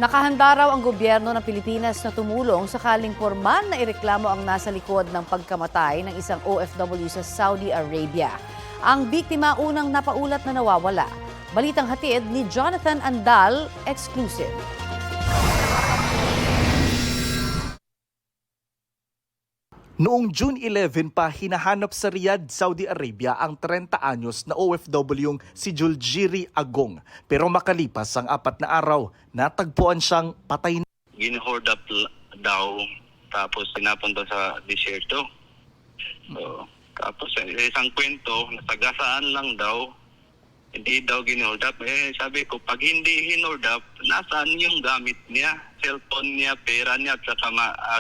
Nakahanda raw ang gobyerno ng Pilipinas na tumulong sakaling formal na ireklamo ang nasa likod ng pagkamatay ng isang OFW sa Saudi Arabia. Ang biktima unang napaulat na nawawala. Balitang hatid ni Jonathan Andal, exclusive. Noong June 11 pa, hinahanap sa Riyadh, Saudi Arabia ang 30 anyos na OFW si Juljiri Agong. Pero makalipas ang 4 na araw, natagpuan siyang patay na. Gin-hold up daw, tapos pinapunta sa disyerto. So, tapos isang kwento, nasagasaan lang daw, hindi daw gin-hold up. Sabi ko, pag hindi hin-hold up, nasaan yung gamit niya? Cellphone niya, pera niya, at saka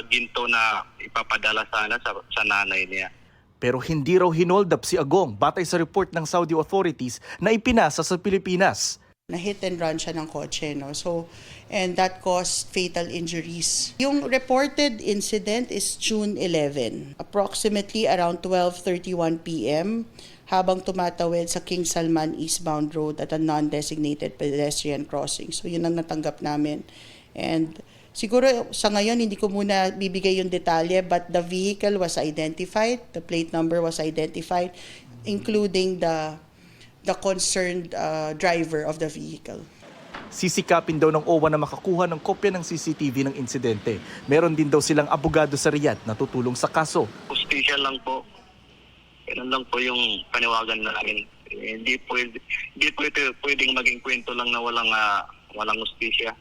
ginto na ipapadala sana sa nanay niya. Pero hindi raw hinold up si Agong batay sa report ng Saudi authorities na ipinasa sa Pilipinas. Na-hit and run siya ng kotse, no? So, and that caused fatal injuries. Yung reported incident is June 11, approximately around 12:31 p.m. habang tumatawid sa King Salman eastbound road at a non-designated pedestrian crossing. So, yun ang natanggap namin. And siguro sa ngayon hindi ko muna bibigay yung detalye, but the vehicle was identified, the plate number was identified, including the concerned driver of the vehicle. Sisikapin daw ng OWA na makakuha ng kopya ng CCTV ng insidente. Meron din daw silang abogado sa Riyadh na tutulong sa kaso. Hustisya lang po. Yan lang po yung paniwagan namin. Hindi po ito pwedeng maging kwento lang na walang hustisya.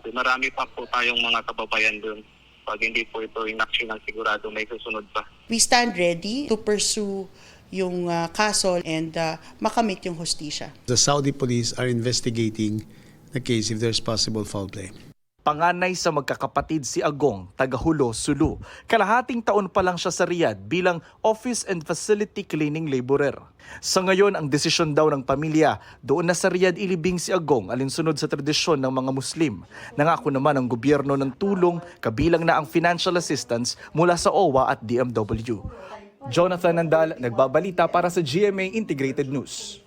Marami pa po tayong mga kababayan doon. Pag hindi po ito inaksyon ng sigurado, may susunod pa. We stand ready to pursue yung kaso and makamit yung hustisya. The Saudi police are investigating the case if there's possible foul play. Panganay sa magkakapatid si Agong, taga-Hulo, Sulu. Kalahating taon pa lang siya sa Riyadh bilang office and facility cleaning laborer. Sa ngayon, ang desisyon daw ng pamilya, doon na sa Riyadh ilibing si Agong alinsunod sa tradisyon ng mga Muslim. Nangako naman ang gobyerno ng tulong, kabilang na ang financial assistance mula sa OWA at DMW. Jonathan Andal, nagbabalita para sa GMA Integrated News.